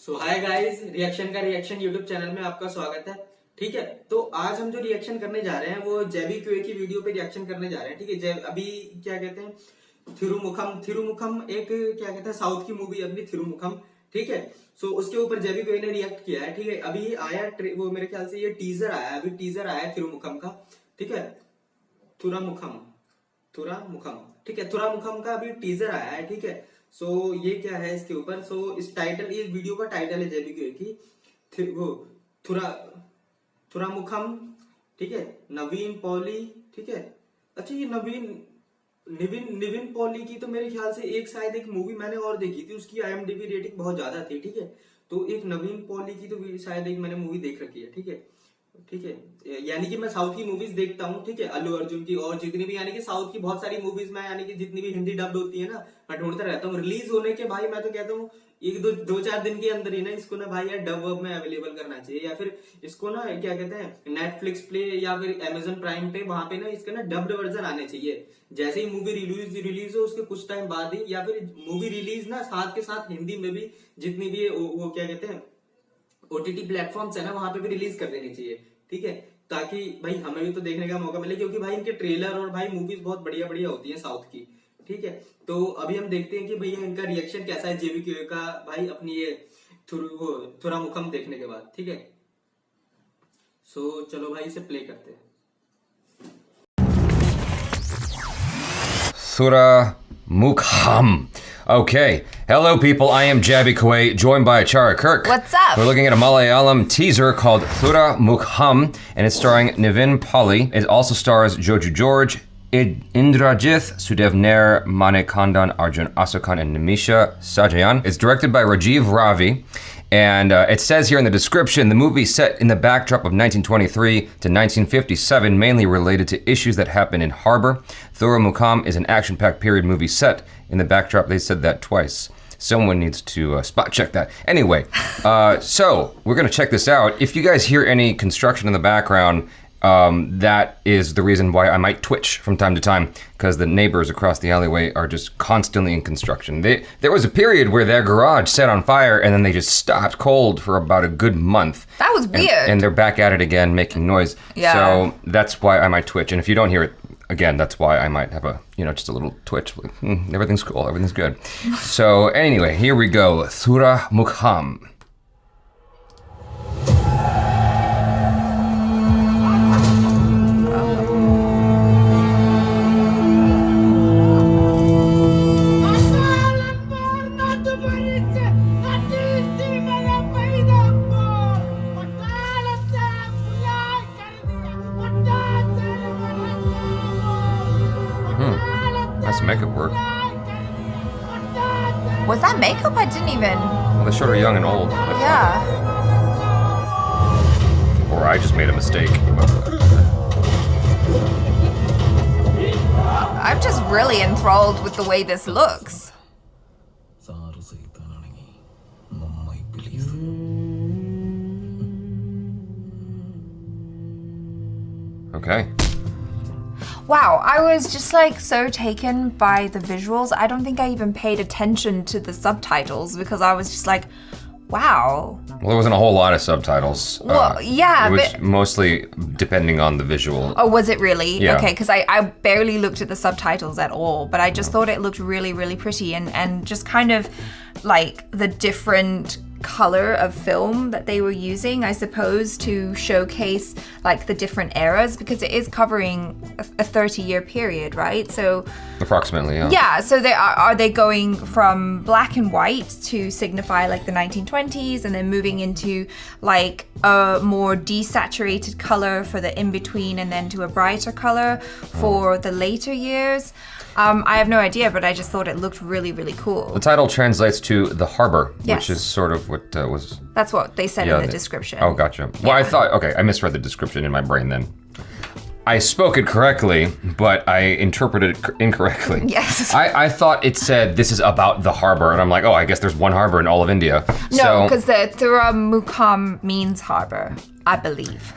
सो hi guys, reaction का reaction YouTube channel में आपका स्वागत है। ठीक है, तो आज हम जो रिएक्शन करने जा रहे हैं वो जैबी क्यूए की वीडियो पे रिएक्शन करने जा रहे हैं। ठीक है, अभी क्या कहते हैं, थिरुमुखम एक क्या कहते हैं साउथ की मूवी अपनी थिरुमुखम। ठीक है, सो उसके ऊपर जैबी क्यूए ने रिएक्ट किया है। ठीक है, अभी आया वो मेरे ख्याल से ये टीजर आया है, अभी टीजर आया है थिरुमुखम का। ठीक है, थुरामुखम ठीक है, थुरामुखम का अभी टीजर आया है। ठीक है, सो ये क्या है इसके ऊपर, सो इस टाइटल, ये वीडियो का टाइटल है जैबी क्यूए की वो थुरामुखम। ठीक है, नवीन पॉली। ठीक है, अच्छा ये निविन पॉली की तो मेरे ख्याल से शायद एक मूवी मैंने और देखी थी, उसकी IMDb रेटिंग बहुत ज्यादा थी। ठीक है, तो एक नवीन पॉली की तो शायद एक मैंने मूवी देख रखी है। ठीक है, यानी कि मैं साउथ की मूवीज देखता हूँ। ठीक है, अल्लू अर्जुन की और जितनी भी, यानी कि साउथ की बहुत सारी मूवीज में, यानी कि जितनी भी हिंदी डब्ड होती है ना, मैं ढूंढता रहता हूँ। रिलीज होने के भाई मैं तो कहता हूँ एक दो चार दिन के अंदर ही ना इसको ना भाई यार डब वब में अवेलेबल करना चाहिए, या फिर इसको ना क्या कहते हैं नेटफ्लिक्स पे या फिर Amazon प्राइम पे, वहां पे ना इसका ना डब्ड वर्जन आने चाहिए। जैसे ही मूवी रिलीज हो उसके कुछ टाइम बाद ही, या फिर मूवी रिलीज ना साथ के साथ हिंदी में भी जितनी भी वो क्या कहते हैं OTT प्लेटफॉर्म्स है ना, वहां पे भी रिलीज कर देनी चाहिए। ठीक है, ताकि भाई हमें भी तो देखने का मौका मिले, क्योंकि भाई इनके ट्रेलर और भाई मूवीज बहुत बढ़िया बढ़िया होती है साउथ की। ठीक है, तो अभी हम देखते हैं कि भैया इनका रिएक्शन कैसा है जेबी क्यूए का भाई अपनी ये थुरामुखम देखने के बाद। ठीक है, सो चलो भाई इसे प्ले करते हैं। THURAMUKHAM. Okay, hello people, I am Jaby Koay, joined by Achara Kirk. What's up? We're looking at a Malayalam teaser called THURAMUKHAM, and it's starring Nivin, Pauly. It also stars Joju George, Indrajith, Sudevner, Manikandan, Arjun Asokan, and Nimisha, Sajayan. It's directed by Rajeev, Ravi. And it says here in the description, the movie set in the backdrop of 1923 to 1957, mainly related to issues that happen in Harbor. THURAMUKHAM is an action-packed period movie set in the backdrop. They said that twice. Someone needs to spot check that. Anyway, so we're gonna check this out. If you guys hear any construction in the background, that is the reason why I might twitch from time to time, because the neighbors across the alleyway are just constantly in construction. There was a period where their garage set on fire and then they just stopped cold for about a good month. That was weird. And they're back at it again, making noise. Yeah. So that's why I might twitch. And if you don't hear it, again, that's why I might have just a little twitch. Like, everything's cool, everything's good. So anyway, here we go. THURAMUKHAM. Nice makeup work. Was that makeup? I didn't even. Well, they showed her young and old. Yeah. Or I just made a mistake. I'm just really enthralled with the way this looks. Okay. Wow, I was just like so taken by the visuals. I don't think I even paid attention to the subtitles because I was just like, wow. Well, there wasn't a whole lot of subtitles. Well, yeah, it was but mostly depending on the visual. Oh, was it really? Yeah. Okay, because I barely looked at the subtitles at all, but I just thought it looked really, really pretty, and just kind of like the different color of film that they were using, I suppose, to showcase like the different eras, because it is covering a 30-year period, right? So Approximately, yeah. yeah, so they are they going from black and white to signify like the 1920s, and then moving into like a more desaturated color for the in-between, and then to a brighter color for the later years? I have no idea, but I just thought it looked really, really cool. The title translates to The Harbor, Yes. which is sort of what was... That's what they said Yeah, in the description. Oh, gotcha. Well, I thought, okay, I misread the description in my brain then. I spoke it correctly, but I interpreted it incorrectly. Yes. I thought it said this is about the harbor, and I'm like, oh, I guess there's one harbor in all of India. No, because the THURAMUKHAM means harbor, I believe.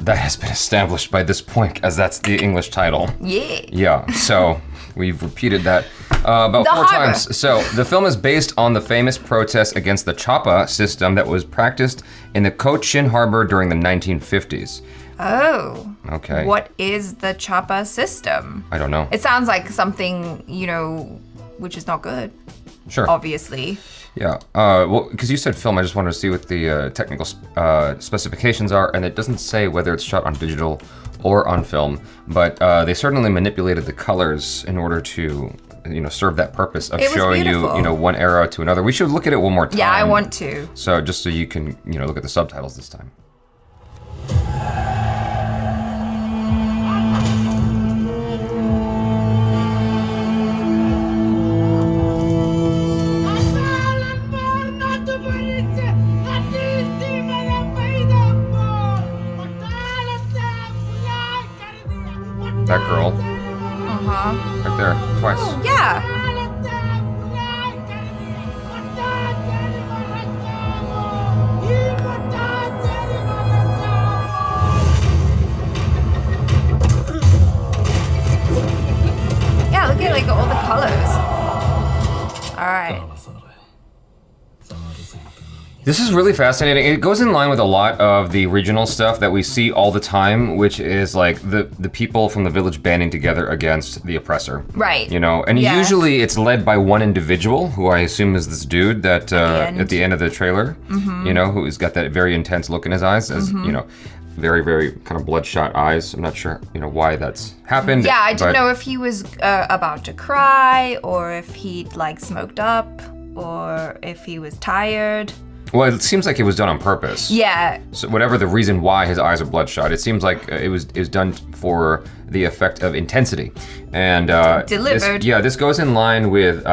That has been established by this point, as that's the English title. Yeah. Yeah, so we've repeated that About The 4 harbor. times. So the film is based on the famous protest against the chapa system that was practiced in the Cochin Harbor during the 1950s. Oh. Okay. What is the chapa system? I don't know. It sounds like something, which is not good, Sure. obviously. Yeah. Well, because you said film, I just wanted to see what the technical specifications are, and it doesn't say whether it's shot on digital or on film, but they certainly manipulated the colors in order to, serve that purpose of It was showing beautiful. you, one era to another. We should look at it one more time. Yeah, I want to. So just so you can, look at the subtitles this time. That girl, Uh-huh. right there, twice. Yeah. Yeah, look at all the colors. All right. This is really fascinating. It goes in line with a lot of the regional stuff that we see all the time, which is like the people from the village banding together against the oppressor. Right. And Yeah. usually it's led by one individual, who I assume is this dude that end. at the end of the trailer, who's got that very intense look in his eyes, as very, very kind of bloodshot eyes. I'm not sure, why that's happened. Yeah, I didn't but- know if he was about to cry or if he'd smoked up or if he was tired. Well, it seems like it was done on purpose. Yeah. So whatever the reason why his eyes are bloodshot, it seems like it was done for the effect of intensity. And Delivered. This goes in line with,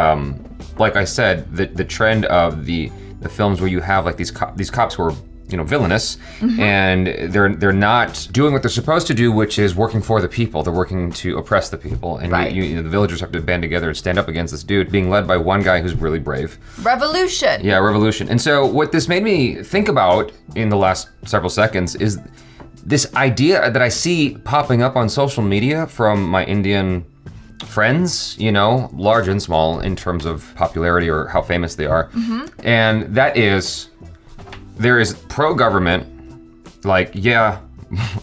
like I said, the trend of the films where you have like these cops who are villainous, and they're not doing what they're supposed to do, which is working for the people. They're working to oppress the people, and Right. the villagers have to band together and stand up against this dude being led by one guy who's really brave. Revolution. Yeah, revolution. And so what this made me think about in the last several seconds is this idea that I see popping up on social media from my Indian friends, large and small in terms of popularity or how famous they are. And that is, there is pro-government, like, yeah,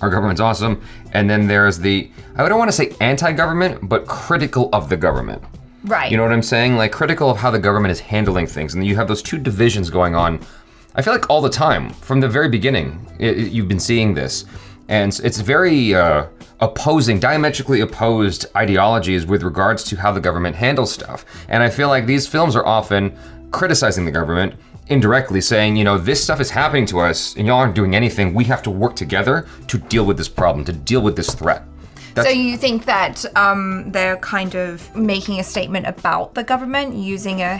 our government's awesome. And then there's I don't want to say anti-government, but critical of the government. Right. You know what I'm saying? Like critical of how the government is handling things. And you have those two divisions going on, I feel like all the time. From the very beginning, you've been seeing this. And it's very opposing, diametrically opposed ideologies with regards to how the government handles stuff. And I feel like these films are often criticizing the government, indirectly saying, this stuff is happening to us and y'all aren't doing anything. We have to work together to deal with this problem, to deal with this threat. So you think that they're kind of making a statement about the government using a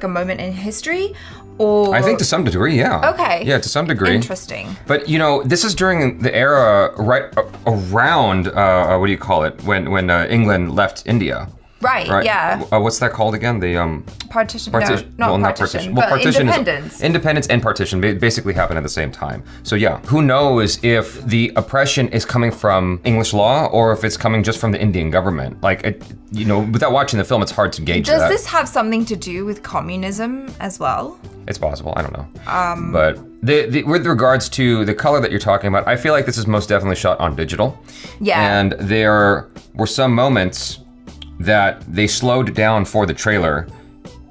moment in history, or I think to some degree, yeah. Okay. Yeah, to some degree. Interesting. But this is during the era right around what do you call it, when England left India. Right. Yeah. What's that called again? The Partition. partition. No, well, not partition. But partition independence. Independence and partition basically happen at the same time. So yeah, who knows if the oppression is coming from English law or if it's coming just from the Indian government? Like, without watching the film, it's hard to gauge that. Does this have something to do with communism as well? It's possible. I don't know. But with regards to the color that you're talking about, I feel like this is most definitely shot on digital. Yeah. And there were some moments that they slowed down for the trailer,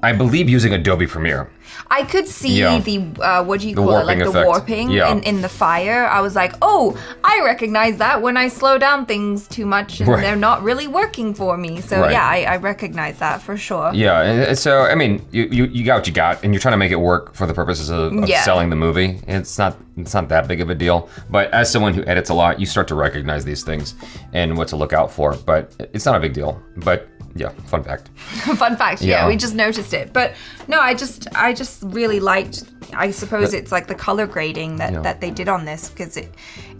I believe using Adobe Premiere. I could see Yeah. the what do you The call it, warping like the effect. warping Yeah. in the fire. I was like, oh, I recognize that when I slow down things too much and Right. they're not really working for me. So Right. yeah, I recognize that for sure. Yeah, and so I mean, you got what you got, and you're trying to make it work for the purposes of Yeah. selling the movie. It's not that big of a deal. But as someone who edits a lot, you start to recognize these things and what to look out for. But it's not a big deal. But yeah, fun fact. Fun fact, yeah, Yeah. we just noticed it. But no, I just really liked I suppose it's like the color grading that they did on this, because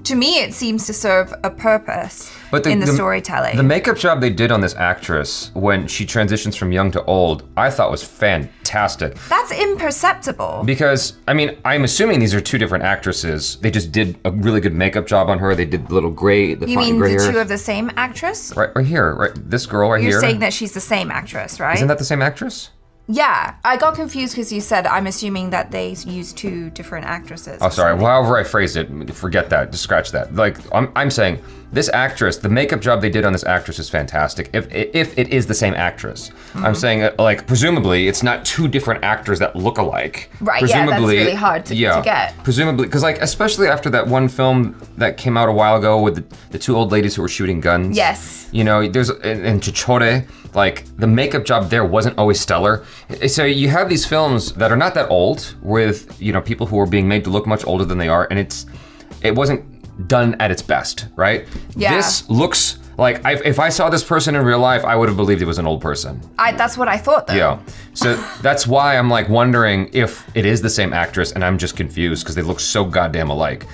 to me it seems to serve a purpose in the storytelling. The makeup job they did on this actress when she transitions from young to old, I thought was fantastic. That's imperceptible. Because, I mean, I'm assuming these are two different actresses. They just did a really good makeup job on her. They did the little gray, the You fine mean gray the hair. two of the same actress? Right here, right? This girl right here. You're saying that she's the same actress, right? Isn't that the same actress? Yeah, I got confused because you said I'm assuming that they used two different actresses. Oh, sorry. However I phrased it, forget that. Just scratch that. Like, I'm saying this actress, the makeup job they did on this actress is fantastic. If it is the same actress, I'm saying like presumably it's not two different actors that look alike. Right. Presumably, yeah, that's really hard to get. Presumably, because like especially after that one film that came out a while ago with the two old ladies who were shooting guns. Yes. You know, there's in Chichore, like the makeup job there wasn't always stellar. So you have these films that are not that old with, you know, people who are being made to look much older than they are, and it wasn't done at its best, right? Yeah. This looks like if I saw this person in real life, I would have believed it was an old person. That's what I thought though. Yeah. So that's why I'm like wondering if it is the same actress, and I'm just confused because they look so goddamn alike,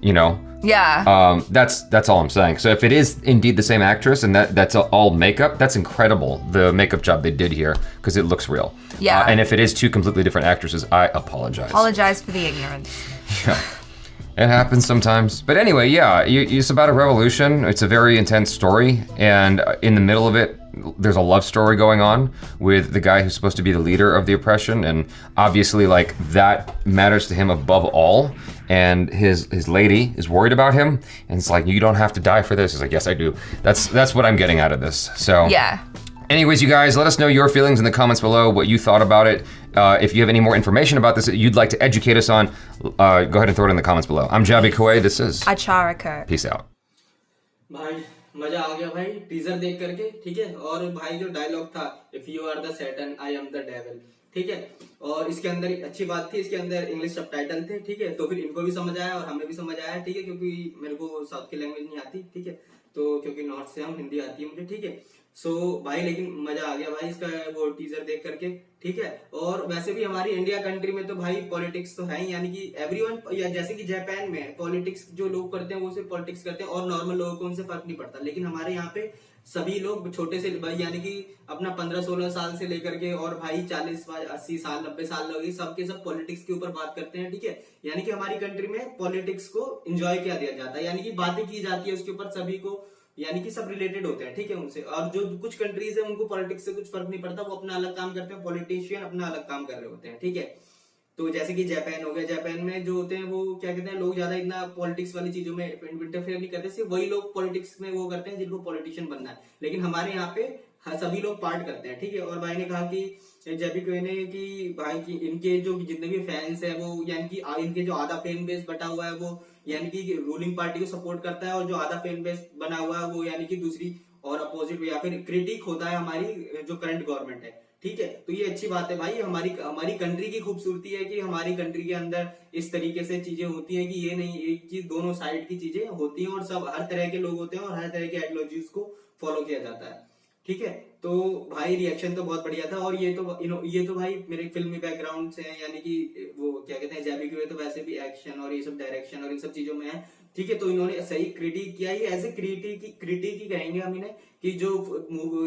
you know? Yeah. That's all I'm saying. So if it is indeed the same actress and that's all makeup, that's incredible, the makeup job they did here, because it looks real. Yeah. And if it is two completely different actresses, I apologize. Apologize for the ignorance. Yeah. It happens sometimes. But anyway, yeah, it's about a revolution. It's a very intense story. And in the middle of it, there's a love story going on with the guy who's supposed to be the leader of the oppression. And obviously, like, that matters to him above all. And his lady is worried about him. And it's like, you don't have to die for this. He's like, yes, I do. That's what I'm getting out of this. So Yeah. anyways, you guys, let us know your feelings in the comments below, what you thought about it. If you have any more information about this that you'd like to educate us on, go ahead and throw it in the comments below. I'm Jaby Koay. This is Acharaka. Peace out. भाई मजा आ गया भाई teaser देख करके, ठीक है। और भाई जो डायलॉग था, if you are the Satan I am the devil, ठीक है। और इसके अंदर अच्छी बात थी, इसके अंदर इंग्लिश सबटाइटल थे, ठीक है। तो फिर इनको भी समझ आया और हमें भी समझ आया, ठीक है, क्योंकि मेरे को साउथ की लैंग्वेज नहीं आती, ठीक है। तो क्योंकि नॉर्थ से हम, हिंदी आती है मुझे, ठीक है। सो भाई लेकिन मजा आ गया भाई इसका वो टीजर देख करके, ठीक है। और वैसे भी हमारी इंडिया कंट्री में तो भाई पॉलिटिक्स तो है ही, यानी कि एवरीवन, या जैसे कि जापान में पॉलिटिक्स जो लोग करते हैं वो सिर्फ पॉलिटिक्स करते हैं और नॉर्मल लोगों को उनसे फर्क नहीं पड़ता। लेकिन हमारे यहाँ पे सभी लोग छोटे से भाई, यानी कि अपना 15-16 साल से लेकर के और भाई 40-80 साल 90 साल लोग सबके सब पॉलिटिक्स के ऊपर बात करते हैं, ठीक है। यानी कि हमारी कंट्री में पॉलिटिक्स को एंजॉय किया दिया जाता है, यानी कि बातें की जाती है उसके ऊपर, सभी को, यानी कि सब रिलेटेड होते हैं, ठीक है, उनसे। और जो कुछ कंट्रीज है उनको पॉलिटिक्स से कुछ फर्क नहीं पड़ता, वो अपना अलग काम करते हैं, पॉलिटिशियन अपना अलग काम कर रहे होते हैं, ठीक है। तो जैसे कि जापान हो गया, जापान में जो होते हैं वो क्या कहते हैं, लोग ज्यादा इतना पॉलिटिक्स वाली चीजों में इंटरफेयर नहीं करते, सिर्फ वही लोग पॉलिटिक्स में वो करते हैं जिनको पॉलिटिशियन बनना है। लेकिन हमारे यहाँ पे सभी लोग पार्ट करते हैं, ठीक है। और भाई ने कहा कि जेबी कोय ने कि भाई की इनके जो जितने भी फैंस है वो, यानी कि इनके जो आधा फैन बेस बटा हुआ है वो यानी कि रूलिंग पार्टी को सपोर्ट करता है, और जो आधा फैन बेस बना हुआ है वो यानी कि दूसरी और अपोजिट या फिर क्रिटिक होता है हमारी जो करंट गवर्नमेंट है, ठीक है। तो ये अच्छी बात है भाई, हमारी कंट्री की खूबसूरती है कि हमारी कंट्री के अंदर इस तरीके से चीजें होती है कि ये नहीं एक चीज, दोनों साइड की चीजें होती हैं और सब हर तरह के लोग होते हैं और हर तरह की आइडियोलॉजीज को फॉलो किया जाता है, ठीक है। तो भाई रिएक्शन तो बहुत बढ़िया था। और ये तो भाई मेरे फिल्मी बैकग्राउंड से है, यानी कि वो क्या कहते हैं, जेबी कोय तो वैसे भी एक्शन और ये सब डायरेक्शन और इन सब चीजों में है, ठीक है। तो इन्होंने सही क्रिटिक किया, ये एज ए क्रिटिक ही कहेंगे हम इन्हें, कि जो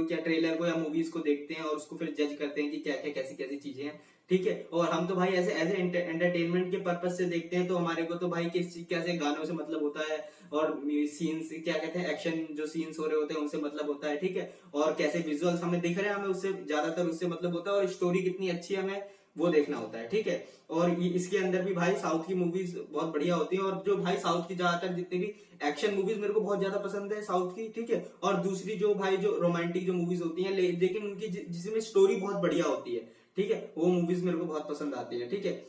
क्या ट्रेलर को या मूवीज को देखते हैं और उसको फिर जज करते हैं कि क्या क्या कैसी कैसी चीजें हैं, ठीक है। और हम तो भाई ऐसे एज ए एंटरटेनमेंट के पर्पज से देखते हैं, तो हमारे को तो भाई कैसे गानों से मतलब होता है और सीन्स क्या कहते हैं, एक्शन जो सीन्स हो रहे होते हैं उनसे मतलब होता है, ठीक है। और कैसे विजुअल्स हमें दिख रहे हैं, हमें उससे ज्यादातर उससे मतलब होता है, और स्टोरी कितनी अच्छी है हमें वो देखना होता है, ठीक है। और इसके अंदर भी भाई साउथ की मूवीज बहुत बढ़िया होती है, और जो भाई साउथ की ज्यादातर जितनी भी एक्शन मूवीज मेरे को बहुत ज्यादा पसंद है साउथ की, ठीक है। और दूसरी जो भाई जो रोमांटिक जो मूवीज होती हैं, लेकिन उनकी जिसमें स्टोरी बहुत बढ़िया होती है, ठीक है, वो मूवीज मेरे को बहुत पसंद आती है, ठीक है।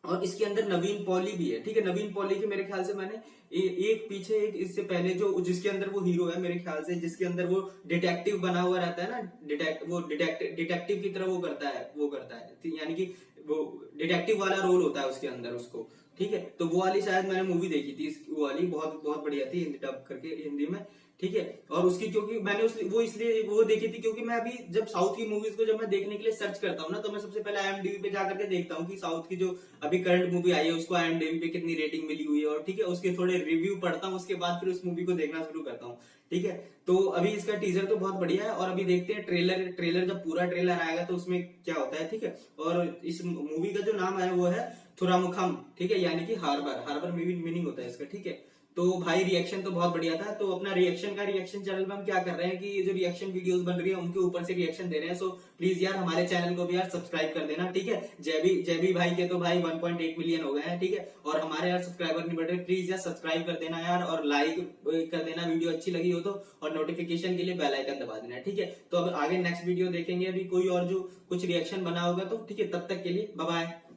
और इसके अंदर नवीन पॉली भी है, ठीक है। नवीन पॉली के मेरे ख्याल से मैंने एक पीछे एक इससे पहले जो जिसके अंदर वो हीरो है मेरे ख्याल से, जिसके अंदर वो डिटेक्टिव बना हुआ रहता है ना, डिटेक्टिव की तरह वो करता है, यानी कि वो डिटेक्टिव वाला रोल होता है उसके अंदर उसको, ठीक है। तो वो वाली शायद मैंने मूवी देखी थी, वो वाली बहुत बहुत बढ़िया थी, हिंदी डब करके हिंदी में, ठीक है। और उसकी क्योंकि मैंने वो इसलिए वो देखी थी क्योंकि मैं अभी जब साउथ की मूवीज को जब मैं देखने के लिए सर्च करता हूँ ना, तो मैं सबसे पहले IMDb पे जाकर के देखता हूँ कि साउथ की जो अभी करंट मूवी आई है उसको IMDb पे कितनी रेटिंग मिली हुई है, और ठीक है उसके थोड़े रिव्यू पढ़ता हूँ, उसके बाद फिर उस मूवी को देखना शुरू करता हूँ। ठीक है, तो अभी इसका टीजर तो बहुत बढ़िया है, और अभी देखते हैं ट्रेलर जब पूरा ट्रेलर आएगा तो उसमें क्या होता है। ठीक है, और इस मूवी का जो नाम है वो है थुरामुखम, ठीक है, यानी कि हार्बर मीनिंग होता है इसका। ठीक है, तो भाई रिएक्शन तो बहुत बढ़िया था। तो अपना रिएक्शन चैनल में हम क्या कर रहे हैं कि ये जो रिएक्शन वीडियोस बन रही है उनके ऊपर से रिएक्शन दे रहे हैं। सो प्लीज यार हमारे चैनल को भी यार सब्सक्राइब कर देना। ठीक है, जेबी भाई के तो भाई 1.8 मिलियन हो गए हैं। ठीक है, और हमारे यार सब्सक्राइबर नहीं बढ़ रहे, प्लीज यार सब्सक्राइब कर देना यार, और लाइक कर देना वीडियो अच्छी लगी हो तो, और नोटिफिकेशन के लिए बेल आइकन दबा देना। ठीक है, तो अब आगे नेक्स्ट वीडियो देखेंगे अभी कोई और जो कुछ रिएक्शन बना होगा तो। ठीक है, तब तक के लिए बाय बाय।